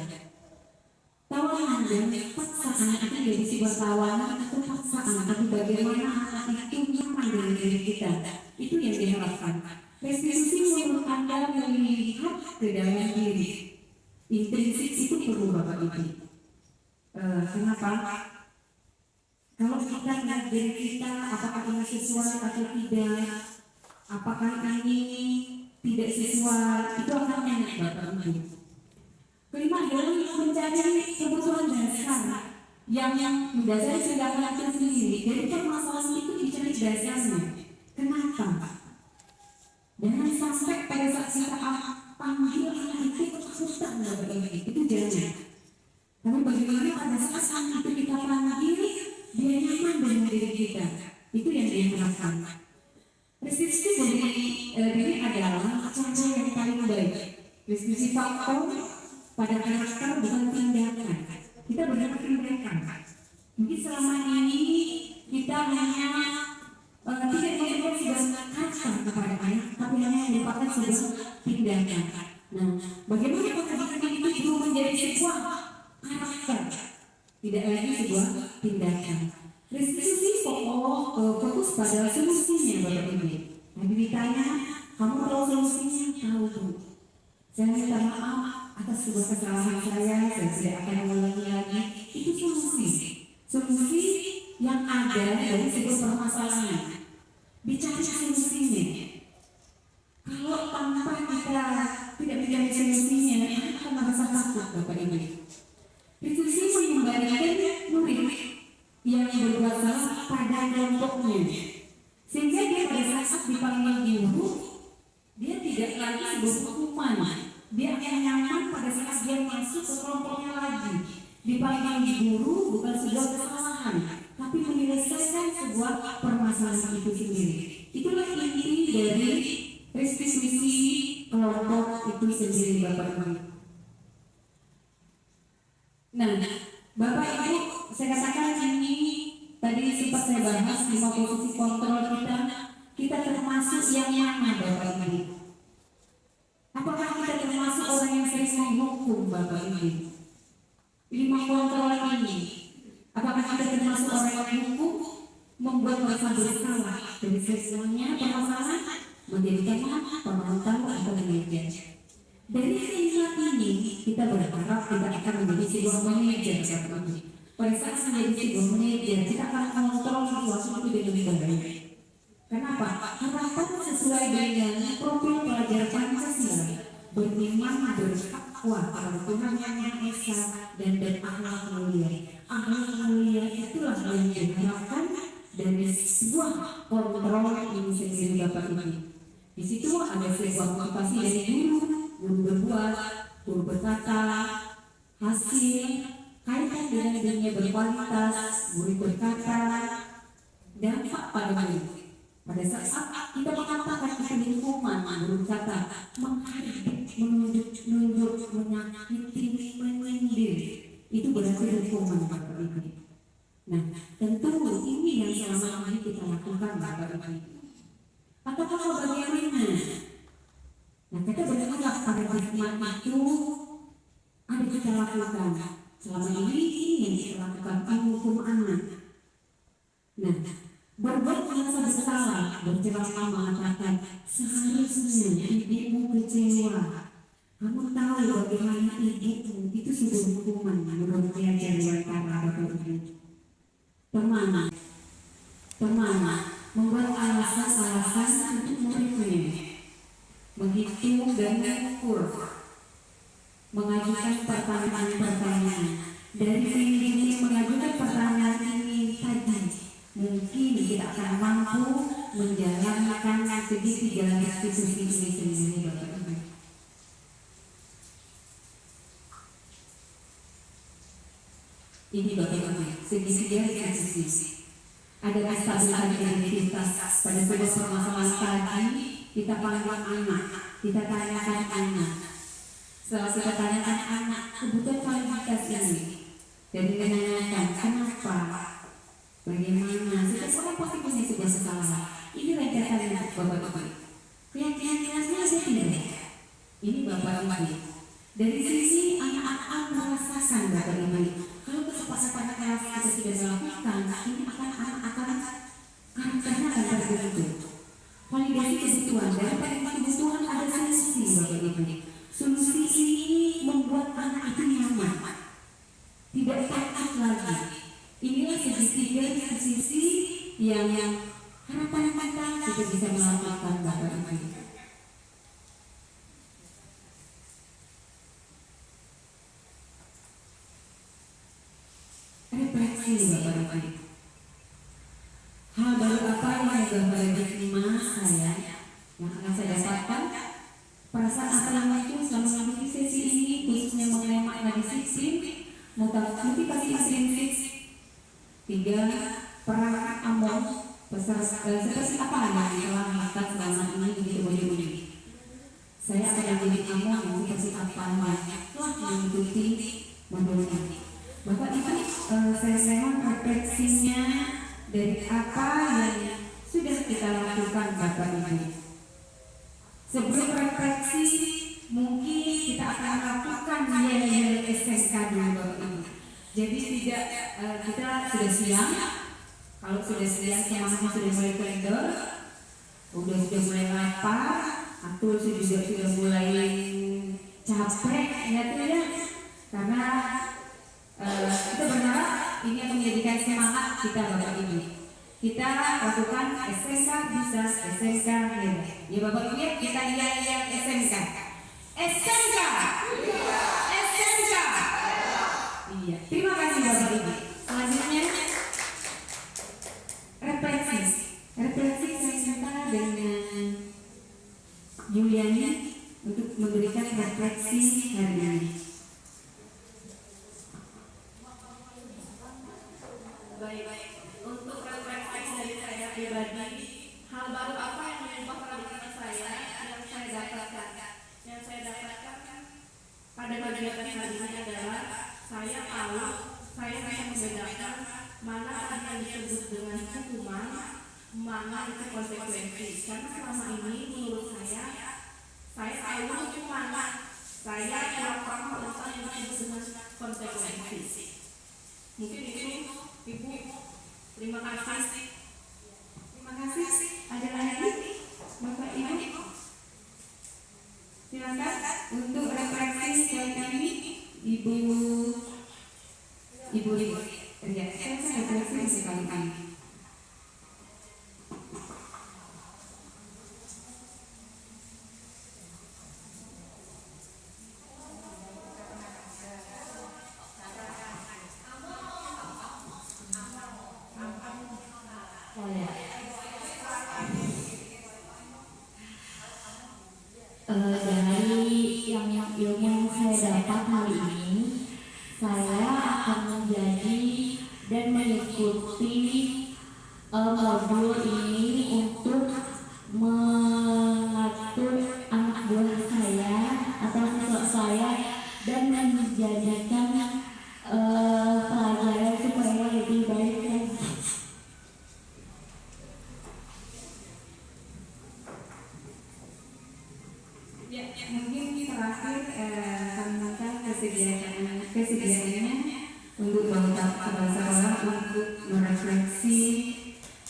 Tawanan dan paksaan itu jadi sebuah tawanan atau paksaan, tapi bagaimana anak itu nyaman dengan diri kita, itu yang diharapkan. Restitusi menurut Anda melihat ke dalam diri. Intrinsik itu perlu Bapak Ibu. Kenapa? Kalau kita lihat diri kita, apakah ini sesuai atau tidak, apakah ini tidak sesuai, itu akan enak Bapak Ibu. Kelima adalah mencari kebutuhan dasar yang mendasari tindakan itu sendiri. Jadi permasalahan itu dicari dasarnya. Kenapa? Jangan sampai pada saat kita panggil anak itu ketakutan Bapak Ibu, itu jangan. Tapi bagaimana pada saat anak itu kita panggil, dia nyaman dengan diri kita, itu yang diharapkan. Restitusi diri adalah cara yang paling baik. Restitusi faktor pada karakter bukan tindakan. Kita berharap tindakan. Mungkin selama ini kita hanya tidak memberikan sebuah kata kepada anak, tapi hanya merupakan sebuah tindakan. Nah, bagaimana pendidikan itu belum menjadi sebuah karakter, tidak lagi sebuah tindakan. Restitusi fokus pada solusinya Bapak Ibu. Nanti ditanya, kamu tahu solusinya? Tahu Bu. Saya minta maaf atas sebuah kesalahan saya tidak akan mengulangi lagi. Itu solusi. Solusi yang ada dari sebuah permasalahan, bicara solusinya. Kalau tanpa kita tidak mencari solusinya, kita akan merasa takut, Bapak Ibu. Diskusi mengembalikan murid yang berbuat salah pada kelompoknya, sehingga dia pada saat dipanggil guru, dia tidak lagi sebuah hukuman. Dia akan nyaman pada saat dia masuk ke kelompoknya lagi. Dipanggil guru bukan sebuah kesalahan, tapi menyelesaikan sebuah permasalahan itu sendiri. Itulah inti dari restitusi kelompok itu sendiri, Bapak Ibu. Nah, Bapak Ibu, saya katakan ini tadi sempat saya bahas 5 posisi kontrol kita termasuk yang mana, Bapak Ibu? Apakah kita termasuk orang yang sering menghukum, Bapak Ibu? 5 kontrol ini, apakah kita termasuk orang yang menghukum, membuat merasa bersalah dari semuanya permasalahan, menjadi teman, penonton, atau manajer? Dari keinginan ini, kita berharap kita akan menjadi sebuah manajer, Bapak Ibu. Pada saat menjadi sebuah manajer, kita akan mengontrol situasi itu dengan baik. Kenapa? Harapan sesuai dengan profil pelajar Pancasila, beriman, bertakwa pada Tuhan Yang Maha Esa, dan berakhlak mulia. Akhlak mulia itulah yang diharapkan dari sebuah kontrol ini sendiri, Bapak Ibu. Di situ ada sebuah motivasi dari guru berbuat, guru berkata, hasil, kaitan dengan dunia berkualitas, murid berkata, dampak pada murid. Pada saat kita mengatakan itu lingkungan, guru kata, menghardik, menunjuk, menyakiti, menyindir, itu berarti lingkungan, Bapak Ibu. Nah, tentu ini yang selama ini kita lakukan, Bapak Ibu. Atau kalau bagaimana? Nah, kita berharap paradigma itu ada kita lakukan. Selama ini yang kita lakukan menghukum anak. Nah, berbuat merasa bersalah, berceramah mengatakan seharusnya ibumu kecewa. Kamu tahu bagaimana ibumu, itu sudah hukuman menurut Pelajar Dewantara, Bapak Ibu. Teman, membuat alasan-alasan untuk muridnya, menghitung dan mengukur, mengajukan pertanyaan-pertanyaan. Dari ini mengajukan pertanyaan ini tadi, mungkin kita akan mampu menjalankan segitiga restitusi ini sendiri, Bapak Ibu. Ini Bapak Ibu, segitiga restitusi. Ada kestabilan identitas pada sebuah permasalahan tadi, kita panggil anak, kita tanyakan anak. Setelah kita tanyakan anak, kebutuhan kualitas ini, dan menanyakan kenapa, bagaimana, setiap orang pasti punya sebuah kesalahan. Ini rentetan untuk Bapak Ibu. Keyakinan-keyakinannya ada tidak? Ini Bapak Ibu. Dari sisi anak-anak merasakan, Bapak Ibu, kalau kesepakatan kelas kita sudah melakukan, ini akan karakternya akan terbentuk. Validasi kebutuhan, dari kebutuhan ada solusi, Bapak Ibu. Solusi ini membuat anak itu nyaman, tidak takut lagi. Inilah segitiga sisi yang harapan kita bisa melakukan, Bapak Ibu. Refleksi, Bapak Ibu. Hal baru apa yang sudah diterima saya, yang akan saya dapatkan, perasaan apa yang muncul selama mengikuti sesi ini, khususnya mengenai makna disiplin, motivasi intrinsik, 3, peran Amon, seperti apa yang telah melakukan selama ini di Boyolali. Saya akan menjadi Amon yang seperti apa yang telah mengikuti modul ini. Bapak Ibu, saya mohon refleksinya dari apa yang sudah kita lakukan, Bapak Ibu. Sebelum refleksi, mungkin kita akan melakukan yel-yel SMK dulu, Bapak Ibu. Jadi tidak kita sudah siang. Kalau sudah siang, semangatnya sudah mulai kendor, sudah mulai lapar, atau sudah mulai capek, ya tidak? Karena kita berharap ini akan menjadikan semangat kita Bapak Ibu. Kita lakukan SMK bisa, SMK hebat. Ya Bapak Ibu ya, kita lihat SMK. SMK. SMK. Iya, terima kasih Bapak Ibu. Selanjutnya refleksi. Refleksi saya minta dengan Juliani untuk memberikan refleksi hari ini. Baik. Untuk refleksi dari saya pribadi, hal baru apa yang mengubah paradigma saya yang saya dapatkan? Yang saya dapatkan pada kegiatan hari ini adalah saya tahu saya bisa membedakan mana yang disebut dengan hukuman, mana itu konsekuensi. Karena selama ini menurut saya tahu hukuman, saya kurang paham tentang yang disebut dengan konsekuensi. Mungkin itu Ibu. Terima kasih. Terima kasih. Ada lagi Bapak Ibu? Silakan untuk refleksi kali ini Ibu Ria. Saya refleksi sekali ini. Dari ilmu yang saya dapat hari ini, saya akan menjadi dan mengikuti modul ini untuk mengatur anak buah saya atau siswa saya dan menjadikan pelajaran supaya lebih baik lagi. Mungkin terakhir kami minta kesediaannya untuk kepala sekolah untuk merefleksi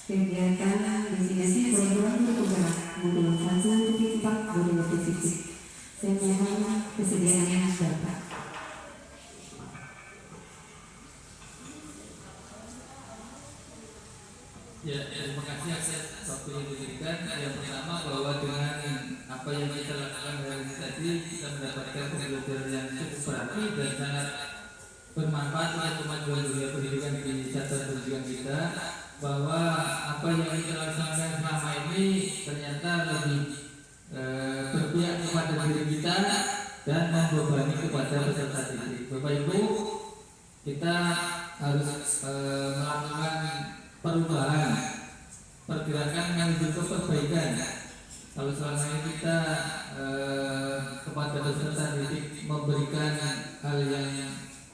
kegiatan destinasi program bergerak modul 1.4 budaya positif. Saya mohon kesediaannya Bapak. Ya, terima kasih atas waktu yang diberikan. Yang pertama bahwa dengan apa yang kita lakukan hari ini tadi kita mendapatkan pembelajaran yang cukup berarti dan sangat bermanfaat untuk kemajuan dunia pendidikan di satuan pendidikan kita, bahwa apa yang kita laksanakan selama ini ternyata lebih berpihak kepada diri kita dan membebani kepada peserta didik. Bapak Ibu, kita harus melakukan perubahan, pergerakan menuju ke perbaikan. Kalau selama ini kita kepada peserta didik memberikan hal yang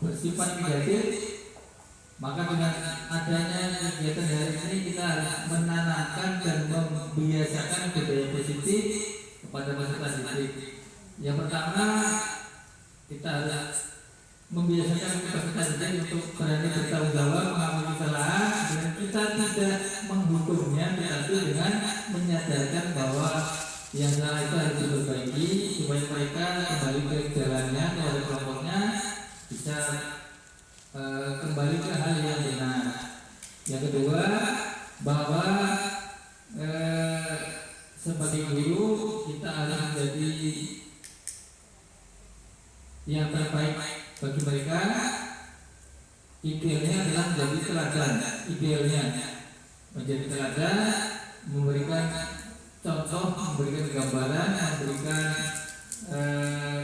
bersifat negatif, maka dengan adanya kegiatan hari ini kita harus menanamkan dan membiasakan budaya positif kepada peserta didik. Yang pertama, kita harus membiasakan peserta didik untuk berani bertanggung jawab, mengakui kesalahan, dan kita tidak menghukumnya, tetapi dengan menyadarkan bahwa yang salah itu harus diperbaiki supaya mereka kembali ke jalannya, kepada kelompoknya, bisa kembali ke hal yang benar. Yang kedua, bahwa sebagai guru kita harus menjadi yang terbaik bagi mereka. Idealnya adalah menjadi teladan, idealnya menjadi teladan, memberikan contoh, memberikan gambaran, memberikan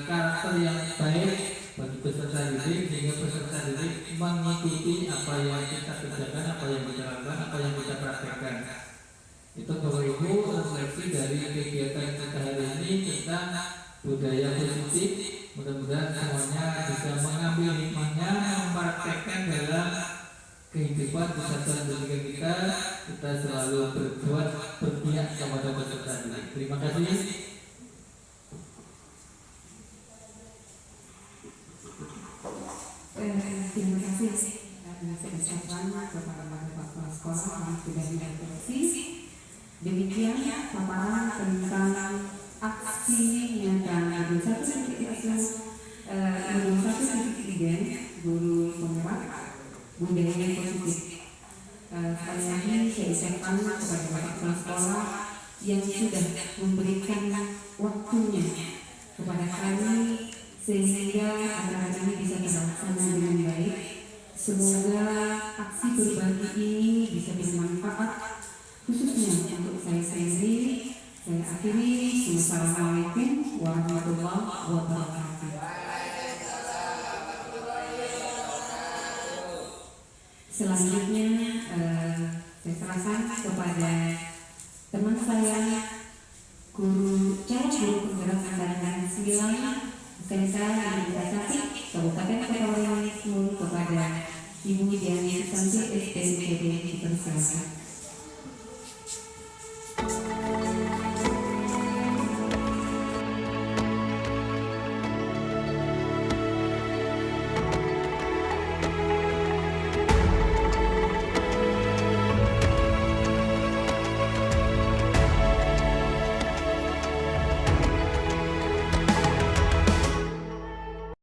karakter yang baik bagi peserta didik, sehingga peserta didik mengikuti apa yang kita kerjakan, apa yang kita lakukan, apa yang kita praktekkan. Itu Bapak Ibu refleksi dari kegiatan kita hari ini tentang budaya positif. Mudah-mudahan semuanya bisa mengambil hikmahnya, mempraktekkan dalam kehidupan di satuan pendidikan kita. Kita selalu berbuat berpihak kepada peserta didik. Terima kasih. Terima kasih atas kesempatan kepada Bapak Sekolah yang sudah direfleksi. Demikian paparan tentang aksi nyata modul 1.3 guru penggerak budaya positif. ucapkan kepada Bapak Kepala Sekolah yang sudah memberikan waktunya kepada kami sehingga acara ini bisa terlaksana dengan baik. Semoga aksi berbagi ini bisa bermanfaat khususnya untuk saya sendiri. Saya akhiri. Wassalamualaikum warahmatullahi wabarakatuh. Selanjutnya saya serahkan kepada teman saya, guru penggerak dan sembilan SMK Universitas Kabupaten Kepulauan Riau, kepada Ibu Diani Susanti SPDD dipersilakan.